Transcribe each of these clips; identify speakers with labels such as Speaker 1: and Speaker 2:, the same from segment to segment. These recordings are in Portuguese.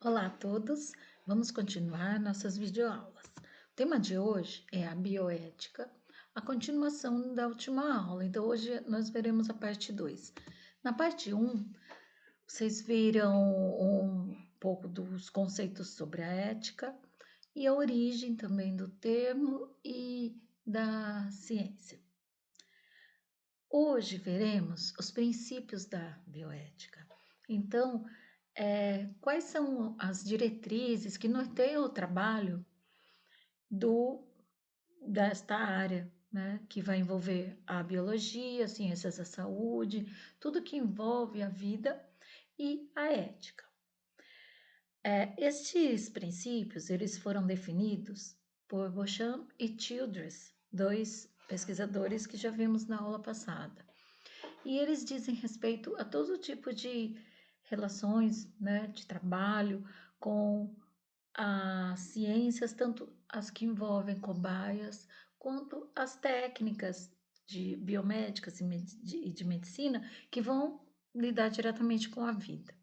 Speaker 1: Olá a todos, vamos continuar nossas videoaulas. O tema de hoje é a bioética, a continuação da última aula. Então, hoje nós veremos a parte 2. Na parte 1, vocês viram um pouco dos conceitos sobre a ética e a origem também do termo e da ciência. Hoje veremos os princípios da bioética. Então, quais são as diretrizes que norteiam o trabalho desta área, né? Que vai envolver a biologia, ciências da saúde, tudo que envolve a vida e a ética. Estes princípios, eles foram definidos por Beauchamp e Childress, dois pesquisadores que já vimos na aula passada. E eles dizem respeito a todo tipo de relações, né, de trabalho com as ciências, tanto as que envolvem cobaias, quanto as técnicas de biomédicas e de medicina que vão lidar diretamente com a vida.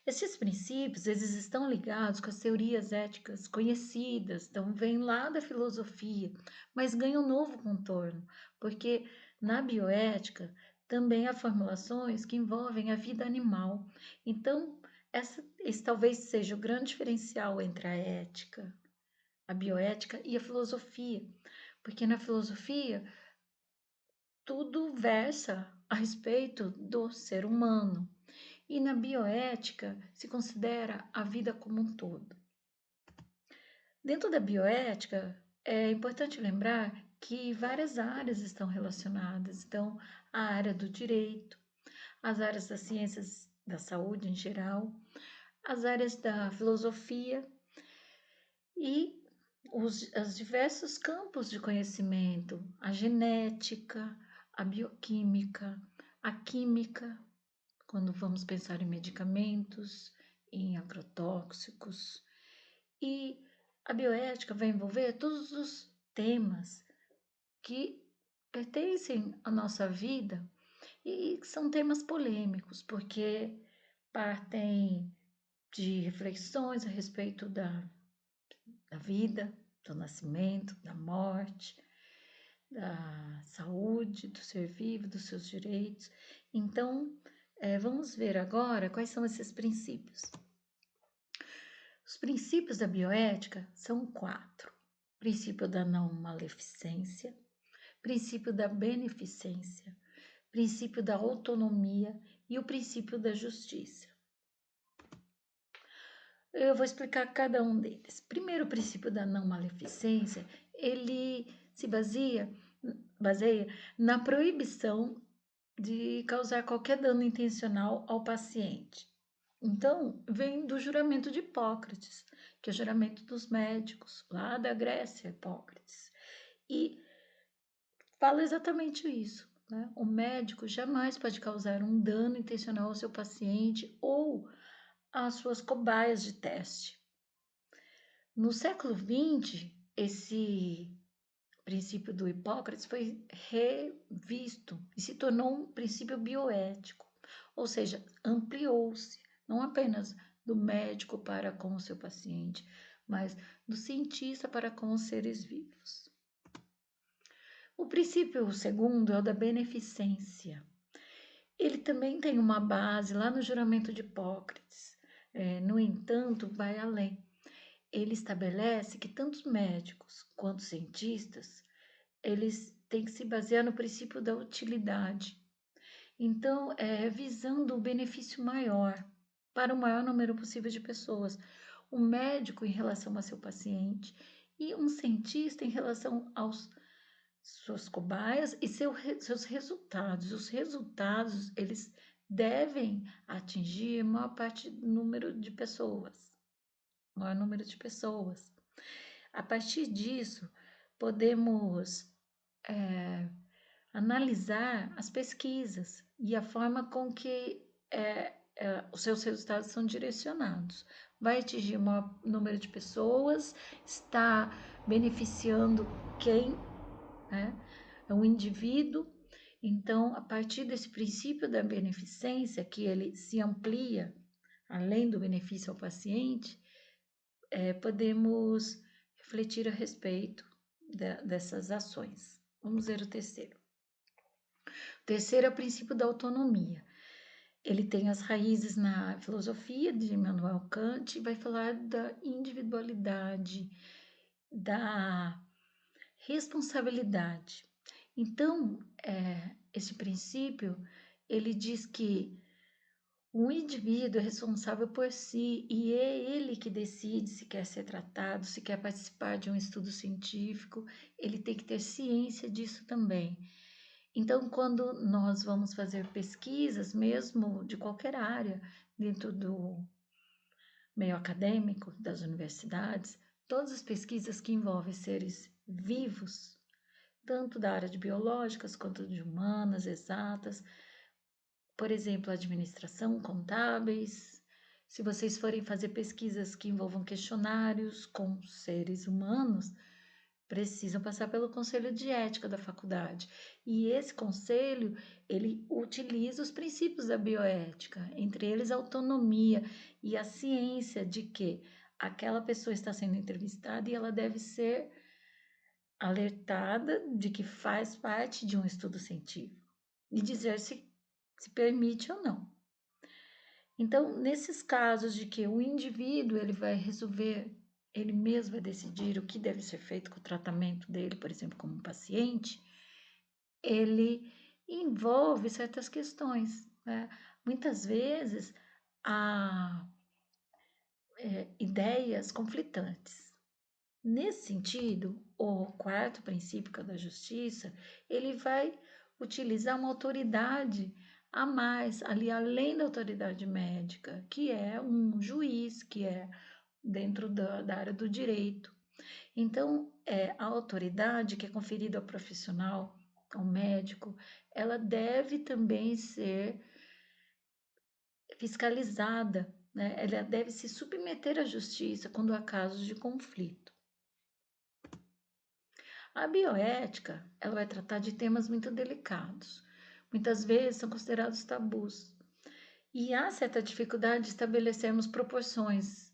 Speaker 1: Esses princípios, eles estão ligados com as teorias éticas conhecidas, então vêm lá da filosofia, mas ganham um novo contorno, porque na bioética também há formulações que envolvem a vida animal. Então, esse talvez seja o grande diferencial entre a ética, a bioética e a filosofia, porque na filosofia tudo versa a respeito do ser humano. E na bioética se considera a vida como um todo. Dentro da bioética, é importante lembrar que várias áreas estão relacionadas. Então, a área do direito, as áreas das ciências da saúde em geral, as áreas da filosofia e os diversos campos de conhecimento, a genética, a bioquímica, a química, quando vamos pensar em medicamentos, em agrotóxicos. E a bioética vai envolver todos os temas que pertencem à nossa vida e são temas polêmicos, porque partem de reflexões a respeito da vida, do nascimento, da morte, da saúde, do ser vivo, dos seus direitos. Então, vamos ver agora quais são esses princípios. Os princípios da bioética são 4: princípio da não maleficência, princípio da beneficência, princípio da autonomia e o princípio da justiça. Eu vou explicar cada um deles. Primeiro, o princípio da não maleficência, ele se baseia na proibição de causar qualquer dano intencional ao paciente. Então, vem do juramento de Hipócrates, que é o juramento dos médicos, lá da Grécia, Hipócrates. E fala exatamente isso, né? O médico jamais pode causar um dano intencional ao seu paciente ou às suas cobaias de teste. No século XX, esse princípio do Hipócrates foi revisto e se tornou um princípio bioético, ou seja, ampliou-se, não apenas do médico para com o seu paciente, mas do cientista para com os seres vivos. O princípio segundo é o da beneficência. Ele também tem uma base lá no juramento de Hipócrates. No entanto, vai além. Ele estabelece que tanto médicos quanto cientistas, eles têm que se basear no princípio da utilidade. Então, visando o benefício maior para o maior número possível de pessoas. O médico em relação a seu paciente e um cientista em relação aos suas cobaias e seus resultados. Os resultados, eles devem atingir a maior parte do número de pessoas, maior número de pessoas. A partir disso, podemos analisar as pesquisas e a forma com que os seus resultados são direcionados. Vai atingir o maior número de pessoas, está beneficiando quem, né? É um indivíduo. Então, a partir desse princípio da beneficência, que ele se amplia além do benefício ao paciente, podemos refletir a respeito dessas ações. Vamos ver o terceiro. O terceiro é o princípio da autonomia. Ele tem as raízes na filosofia de Immanuel Kant e vai falar da individualidade, da responsabilidade. Então, esse princípio, ele diz que o indivíduo é responsável por si e é ele que decide se quer ser tratado, se quer participar de um estudo científico, ele tem que ter ciência disso também. Então, quando nós vamos fazer pesquisas, mesmo de qualquer área, dentro do meio acadêmico das universidades, todas as pesquisas que envolvem seres vivos, tanto da área de biológicas quanto de humanas, exatas, por exemplo, administração, contábeis. Se vocês forem fazer pesquisas que envolvam questionários com seres humanos, precisam passar pelo conselho de ética da faculdade. E esse conselho, ele utiliza os princípios da bioética, entre eles a autonomia e a ciência de que aquela pessoa está sendo entrevistada e ela deve ser alertada de que faz parte de um estudo científico e dizer se permite ou não. Então, nesses casos de que o indivíduo ele vai resolver, ele mesmo vai decidir o que deve ser feito com o tratamento dele, por exemplo, como paciente, ele envolve certas questões, né? Muitas vezes há ideias conflitantes. Nesse sentido, o quarto princípio, que é o da justiça, ele vai utilizar uma autoridade a mais, ali além da autoridade médica, que é um juiz, que é dentro da área do direito. Então, a autoridade que é conferida ao profissional, ao médico, ela deve também ser fiscalizada, né? Ela deve se submeter à justiça quando há casos de conflito. A bioética, ela vai tratar de temas muito delicados. Muitas vezes são considerados tabus. E há certa dificuldade de estabelecermos proposições,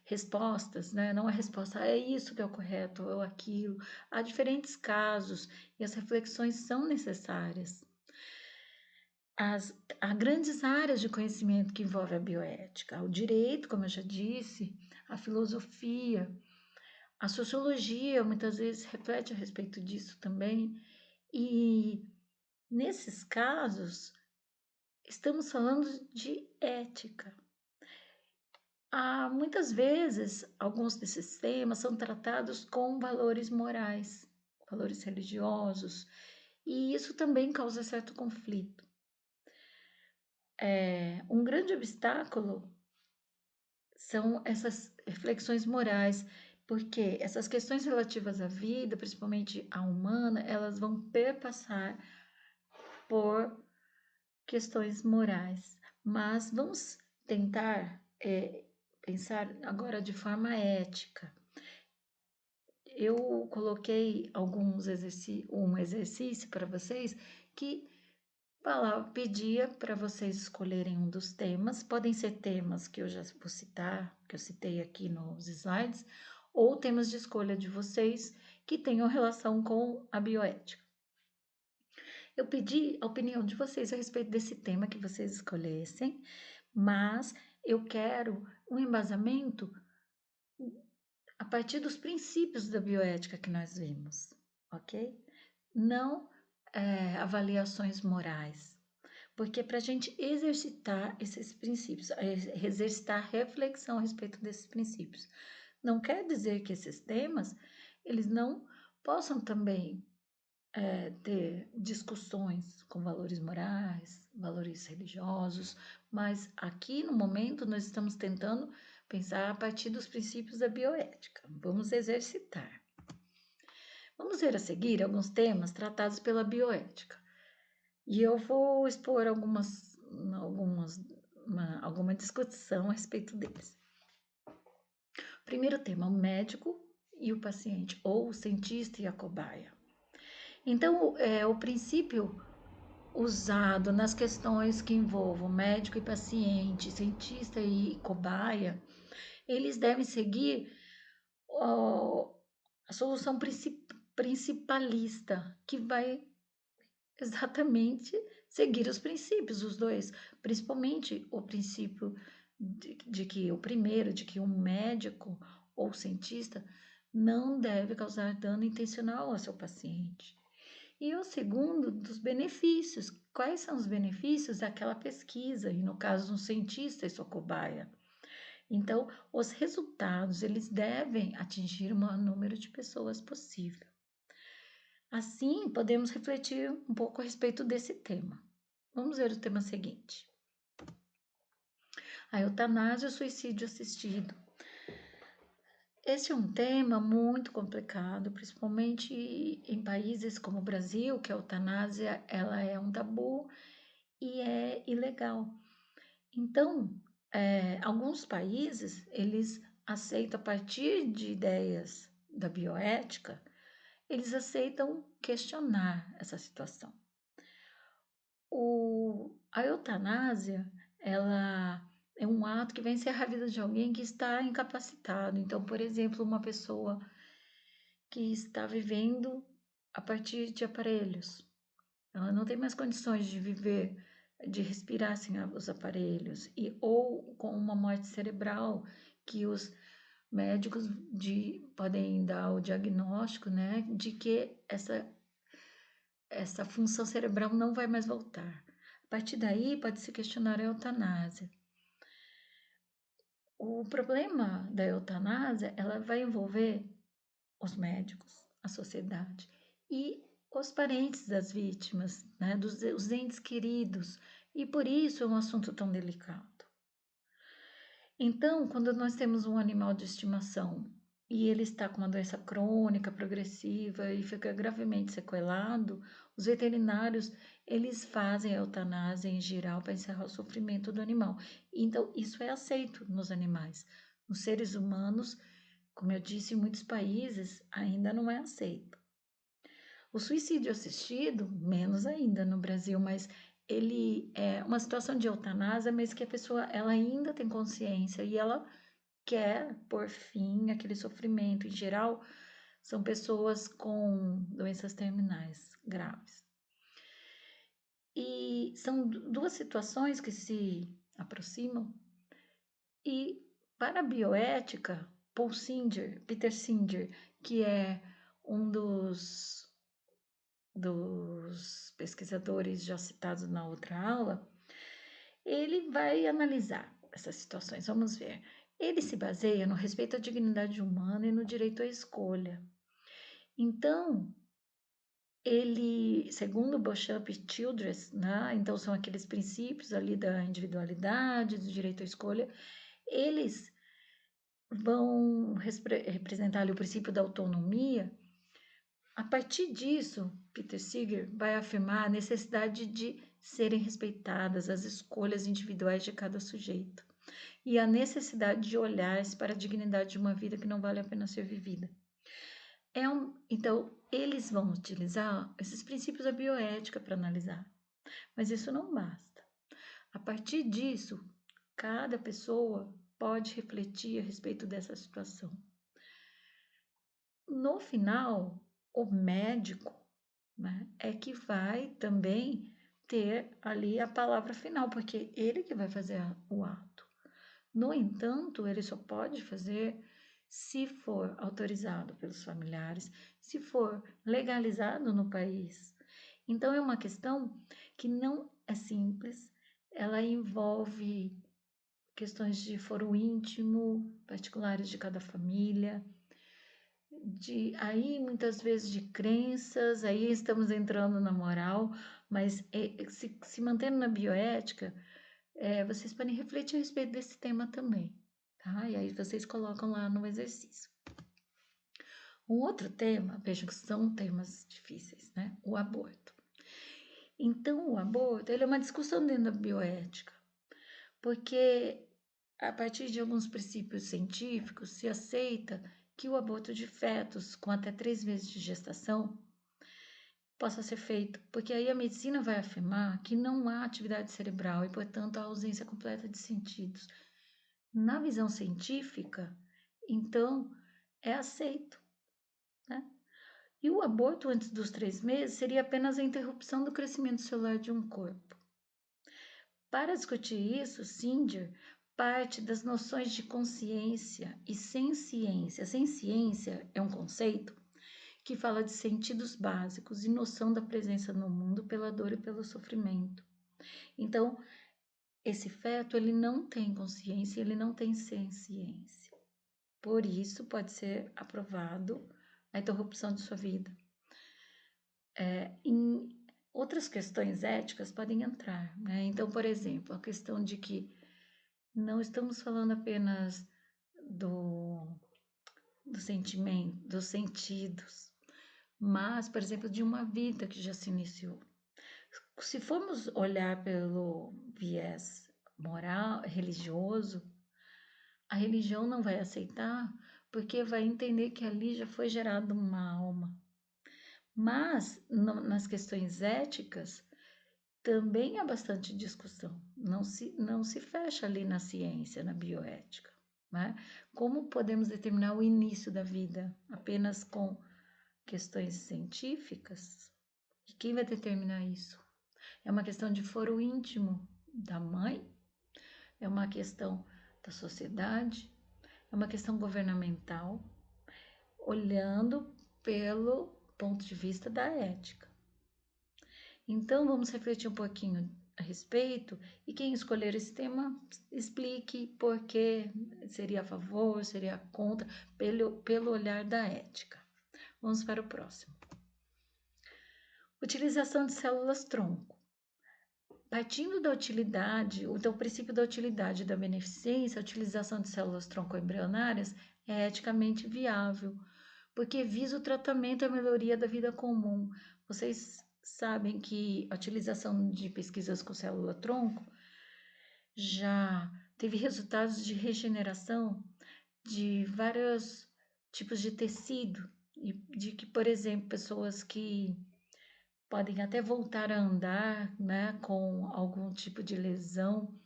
Speaker 1: respostas, né? Não é resposta, é isso que é o correto ou aquilo. Há diferentes casos e as reflexões são necessárias. Há grandes áreas de conhecimento que envolvem a bioética, o direito, como eu já disse, a filosofia, a sociologia muitas vezes reflete a respeito disso também, e nesses casos estamos falando de ética. Muitas vezes, alguns desses temas são tratados com valores morais, valores religiosos, e isso também causa certo conflito. Um grande obstáculo são essas reflexões morais, porque essas questões relativas à vida, principalmente a humana, elas vão perpassar por questões morais. Mas vamos tentar pensar agora de forma ética. Eu coloquei um exercício para vocês que pedia para vocês escolherem um dos temas. Podem ser temas que eu já vou citar, que eu citei aqui nos slides, ou temas de escolha de vocês que tenham relação com a bioética. Eu pedi a opinião de vocês a respeito desse tema que vocês escolhessem, mas eu quero um embasamento a partir dos princípios da bioética que nós vimos, ok? Não avaliações morais, porque para a gente exercitar esses princípios, exercitar reflexão a respeito desses princípios, não quer dizer que esses temas eles não possam também ter discussões com valores morais, valores religiosos, mas aqui no momento nós estamos tentando pensar a partir dos princípios da bioética. Vamos exercitar. Vamos ver a seguir alguns temas tratados pela bioética. E eu vou expor alguma discussão a respeito deles. Primeiro tema, o médico e o paciente, ou o cientista e a cobaia. Então, o princípio usado nas questões que envolvam médico e paciente, cientista e cobaia, eles devem seguir ó, a solução principalista, que vai exatamente seguir os princípios, os dois, principalmente o princípio de que o primeiro, de que um médico ou cientista não deve causar dano intencional ao seu paciente. E o segundo, dos benefícios. Quais são os benefícios daquela pesquisa? E no caso de um cientista e sua cobaia. Então, os resultados, eles devem atingir o maior número de pessoas possível. Assim, podemos refletir um pouco a respeito desse tema. Vamos ver o tema seguinte. A eutanásia e o suicídio assistido. Esse é um tema muito complicado, principalmente em países como o Brasil, que a eutanásia ela é um tabu e é ilegal. Então, alguns países, eles aceitam, a partir de ideias da bioética, eles aceitam questionar essa situação. A eutanásia, ela é um ato que vai encerrar a vida de alguém que está incapacitado. Então, por exemplo, uma pessoa que está vivendo a partir de aparelhos. Ela não tem mais condições de viver, de respirar sem os aparelhos, ou com uma morte cerebral, que os médicos podem dar o diagnóstico, né, de que essa função cerebral não vai mais voltar. A partir daí, pode-se questionar a eutanásia. O problema da eutanásia, ela vai envolver os médicos, a sociedade e os parentes das vítimas, né, os entes queridos, e por isso é um assunto tão delicado. Então, quando nós temos um animal de estimação e ele está com uma doença crônica, progressiva e fica gravemente sequelado, os veterinários, eles fazem a eutanásia em geral para encerrar o sofrimento do animal. Então, isso é aceito nos animais. Nos seres humanos, como eu disse, em muitos países ainda não é aceito. O suicídio assistido, menos ainda no Brasil, mas ele é uma situação de eutanásia, mas que a pessoa ela ainda tem consciência e ela quer pôr fim àquele sofrimento. Em geral, são pessoas com doenças terminais graves. E são duas situações que se aproximam. E para a bioética, Peter Singer, que é um dos pesquisadores já citados na outra aula, ele vai analisar essas situações. Vamos ver. Ele se baseia no respeito à dignidade humana e no direito à escolha. Então, ele, segundo Beauchamp e Childress, né, então são aqueles princípios ali da individualidade, do direito à escolha, eles vão representar ali o princípio da autonomia. A partir disso, Peter Singer vai afirmar a necessidade de serem respeitadas as escolhas individuais de cada sujeito e a necessidade de olhar-se para a dignidade de uma vida que não vale a pena ser vivida. Então, eles vão utilizar esses princípios da bioética para analisar, mas isso não basta. A partir disso, cada pessoa pode refletir a respeito dessa situação. No final, o médico, né, é que vai também ter ali a palavra final, porque ele que vai fazer o ato. No entanto, ele só pode fazer se for autorizado pelos familiares, se for legalizado no país. Então, é uma questão que não é simples, ela envolve questões de foro íntimo, particulares de cada família, aí muitas vezes de crenças, aí estamos entrando na moral, mas se mantendo na bioética, vocês podem refletir a respeito desse tema também, tá? E aí vocês colocam lá no exercício. Um outro tema, vejam que são temas difíceis, né? O aborto. Então, o aborto, ele é uma discussão dentro da bioética, porque a partir de alguns princípios científicos se aceita que o aborto de fetos com até 3 meses de gestação possa ser feito, porque aí a medicina vai afirmar que não há atividade cerebral e, portanto, a ausência completa de sentidos. Na visão científica, então, é aceito, né? E o aborto antes dos 3 meses seria apenas a interrupção do crescimento celular de um corpo. Para discutir isso, Singer parte das noções de consciência e senciência. Senciência é um conceito que fala de sentidos básicos e noção da presença no mundo pela dor e pelo sofrimento. Então, esse feto, ele não tem consciência, ele não tem senciência. Por isso, pode ser aprovado a interrupção de sua vida. Em outras questões éticas podem entrar, né? Então, por exemplo, a questão de que não estamos falando apenas do, do sentimento, dos sentidos, mas, por exemplo, de uma vida que já se iniciou. Se formos olhar pelo viés moral, religioso, a religião não vai aceitar porque vai entender que ali já foi gerada uma alma. Mas nas questões éticas também há bastante discussão. Não se fecha ali na ciência, na bioética. Né? Como podemos determinar o início da vida apenas com questões científicas? E quem vai determinar isso? É uma questão de foro íntimo da mãe? É uma questão da sociedade? É uma questão governamental? Olhando pelo ponto de vista da ética. Então, vamos refletir um pouquinho a respeito e quem escolher esse tema, explique por que seria a favor, seria contra, pelo olhar da ética. Vamos para o próximo. Utilização de células-tronco. Partindo da utilidade, do princípio da utilidade e da beneficência, a utilização de células-tronco embrionárias é eticamente viável, porque visa o tratamento e a melhoria da vida comum. Vocês sabem que a utilização de pesquisas com célula-tronco já teve resultados de regeneração de vários tipos de tecido, e de que, por exemplo, pessoas que podem até voltar a andar, né, com algum tipo de lesão.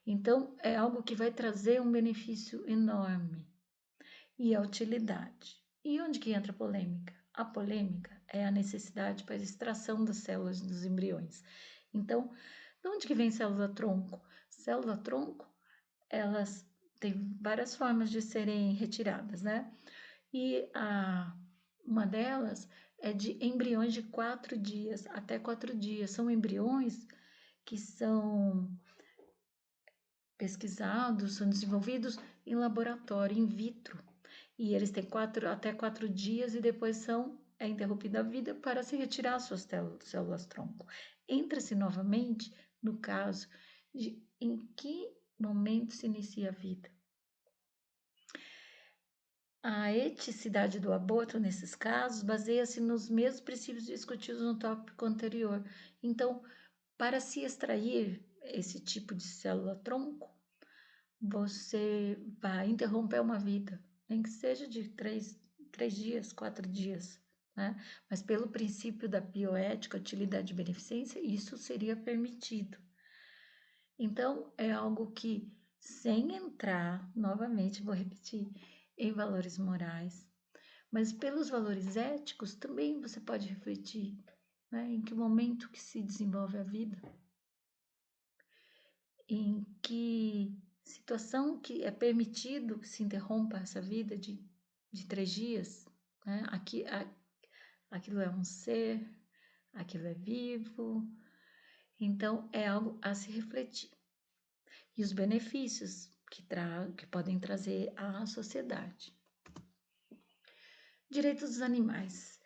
Speaker 1: Então, é algo que vai trazer um benefício enorme e a utilidade. E onde que entra a polêmica? A polêmica é a necessidade para a extração das células dos embriões. Então, de onde que vem célula-tronco? Célula-tronco, elas têm várias formas de serem retiradas, né? E uma delas é de embriões de 4 dias, até 4 dias. São embriões que são pesquisados, são desenvolvidos em laboratório, in vitro. E eles têm até 4 dias e depois é interrompida a vida para se retirar as suas células-tronco. Entra-se novamente no caso de em que momento se inicia a vida. A eticidade do aborto, nesses casos, baseia-se nos mesmos princípios discutidos no tópico anterior. Então, para se extrair esse tipo de célula-tronco, você vai interromper uma vida, nem que seja de 3 dias, 4 dias, né? Mas pelo princípio da bioética, utilidade e beneficência, isso seria permitido. Então, é algo que, sem entrar, novamente, vou repetir, em valores morais, mas pelos valores éticos também você pode refletir, né? Em que momento que se desenvolve a vida, em que situação que é permitido que se interrompa essa vida de 3 dias, né? Aquilo é um ser, aquilo é vivo, então é algo a se refletir. E os benefícios que podem trazer à sociedade. Direitos dos animais.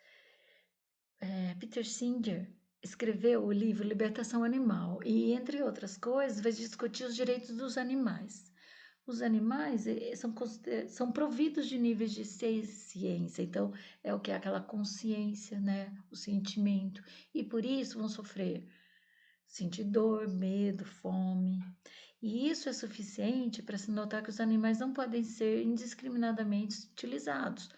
Speaker 1: Peter Singer escreveu o livro Libertação Animal e, entre outras coisas, vai discutir os direitos dos animais. Os animais são providos de níveis de ciência, então é o que é aquela consciência, né? O sentimento, e por isso vão sentir dor, medo, fome. E isso é suficiente para se notar que os animais não podem ser indiscriminadamente utilizados.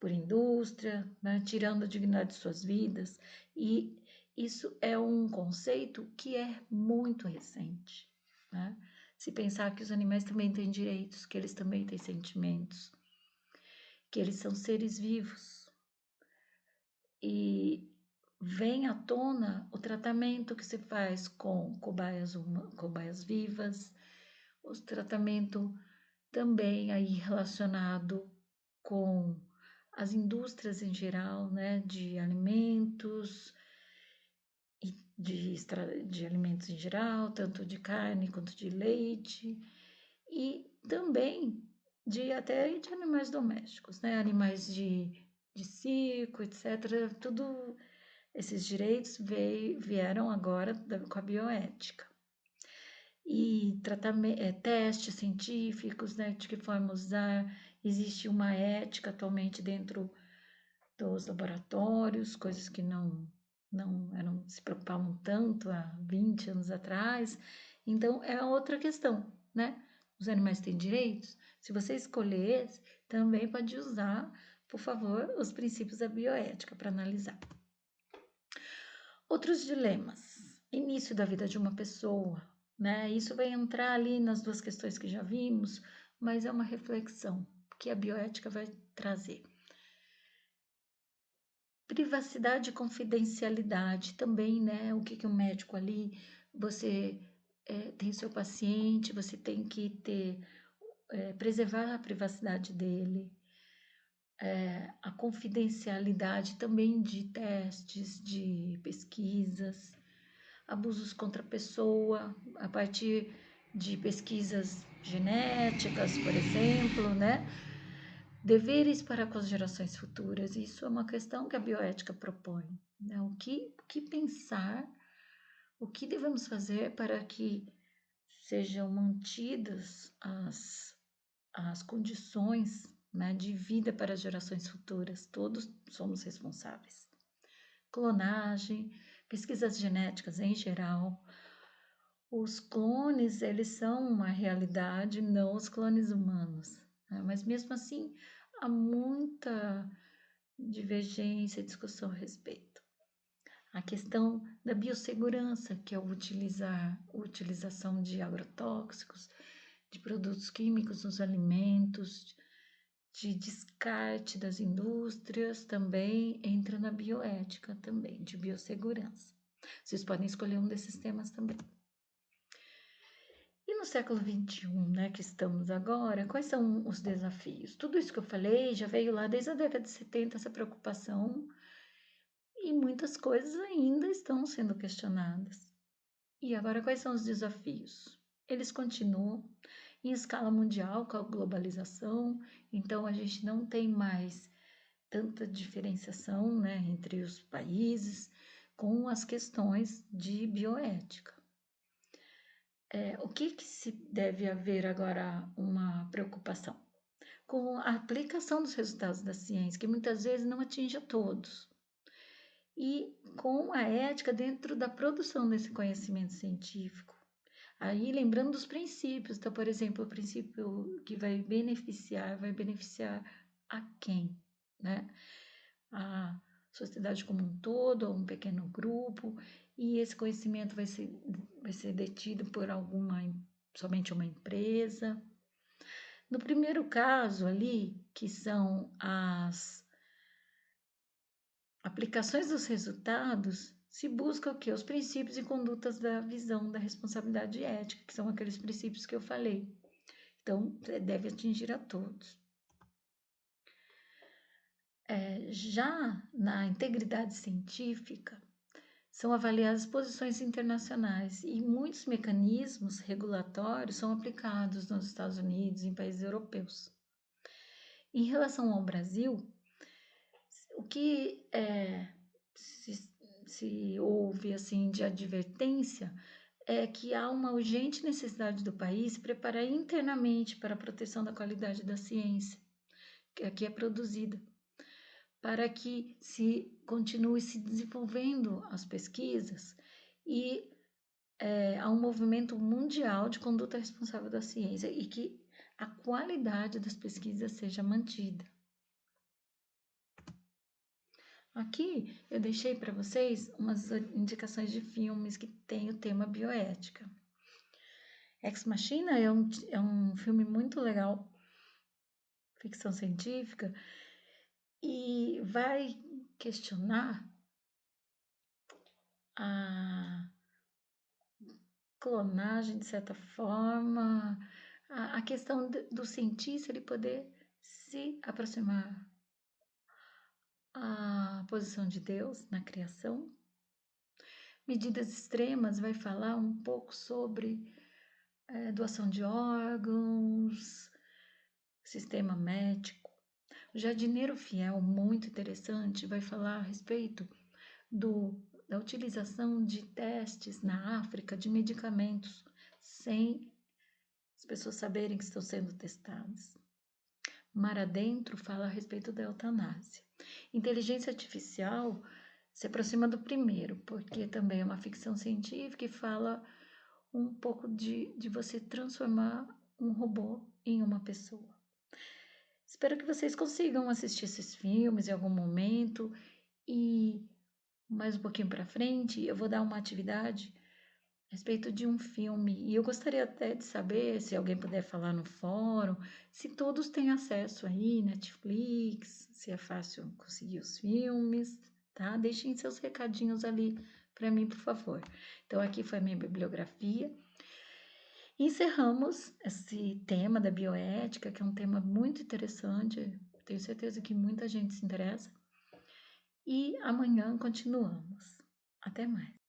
Speaker 1: por indústria, né, tirando a dignidade de suas vidas. E isso é um conceito que é muito recente, né? Se pensar que os animais também têm direitos, que eles também têm sentimentos, que eles são seres vivos. E vem à tona o tratamento que se faz com cobaias vivas, o tratamento também aí relacionado com as indústrias em geral, né, de alimentos e de alimentos em geral, tanto de carne quanto de leite, e também de até de animais domésticos, né, animais de circo, etc. Tudo esses direitos vieram agora com a bioética. E testes científicos, né, de que forma usar. Existe uma ética atualmente dentro dos laboratórios, coisas que não se preocupavam tanto há 20 anos atrás. Então, é outra questão, né? Os animais têm direitos. Se você escolher esse, também pode usar, por favor, os princípios da bioética para analisar. Outros dilemas. Início da vida de uma pessoa, né? Isso vai entrar ali nas duas questões que já vimos, mas é uma reflexão que a bioética vai trazer. Privacidade e confidencialidade também, né? O que o médico ali, você tem seu paciente, você tem que preservar a privacidade dele, a confidencialidade também de testes, de pesquisas, abusos contra a pessoa, a partir de pesquisas genéticas, por exemplo, né? Deveres para com as gerações futuras. Isso é uma questão que a bioética propõe, né? O que pensar, o que devemos fazer para que sejam mantidas as condições, né, de vida para as gerações futuras. Todos somos responsáveis. Clonagem, pesquisas genéticas em geral. Os clones, eles são uma realidade, não os clones humanos, né? Mas mesmo assim, há muita divergência e discussão a respeito. A questão da biossegurança, que é a utilização de agrotóxicos, de produtos químicos nos alimentos, de descarte das indústrias, também entra na bioética também, de biossegurança. Vocês podem escolher um desses temas também. E no século XXI, né, que estamos agora, quais são os desafios? Tudo isso que eu falei já veio lá desde a década de 70, essa preocupação, e muitas coisas ainda estão sendo questionadas. E agora, quais são os desafios? Eles continuam em escala mundial com a globalização, então a gente não tem mais tanta diferenciação, né, entre os países com as questões de bioética. O que se deve haver agora uma preocupação? Com a aplicação dos resultados da ciência, que muitas vezes não atinge a todos, e com a ética dentro da produção desse conhecimento científico. Aí, lembrando dos princípios, então, por exemplo, o princípio que vai beneficiar a quem, né? A sociedade como um todo, ou um pequeno grupo, e esse conhecimento vai ser detido por somente uma empresa. No primeiro caso ali, que são as aplicações dos resultados, se busca o quê? Os princípios e condutas da visão da responsabilidade ética, que são aqueles princípios que eu falei. Então, deve atingir a todos. Já na integridade científica, são avaliadas posições internacionais e muitos mecanismos regulatórios são aplicados nos Estados Unidos e em países europeus. Em relação ao Brasil, o que se houve assim de advertência é que há uma urgente necessidade do país se preparar internamente para a proteção da qualidade da ciência que aqui é produzida, para que se continue se desenvolvendo as pesquisas e há um movimento mundial de conduta responsável da ciência e que a qualidade das pesquisas seja mantida. Aqui eu deixei para vocês umas indicações de filmes que têm o tema bioética. Ex Machina é um filme muito legal, ficção científica, e vai questionar a clonagem, de certa forma, a questão do cientista ele poder se aproximar à posição de Deus na criação. Medidas Extremas vai falar um pouco sobre doação de órgãos, sistema médico. O Jardineiro Fiel, muito interessante, vai falar a respeito da utilização de testes na África de medicamentos sem as pessoas saberem que estão sendo testadas. Mar Adentro fala a respeito da eutanásia. Inteligência Artificial se aproxima do primeiro, porque também é uma ficção científica e fala um pouco de você transformar um robô em uma pessoa. Espero que vocês consigam assistir esses filmes em algum momento e mais um pouquinho para frente eu vou dar uma atividade a respeito de um filme e eu gostaria até de saber se alguém puder falar no fórum, se todos têm acesso aí, Netflix, se é fácil conseguir os filmes, tá? Deixem seus recadinhos ali para mim, por favor. Então aqui foi a minha bibliografia. Encerramos esse tema da bioética, que é um tema muito interessante, tenho certeza que muita gente se interessa. E amanhã continuamos. Até mais.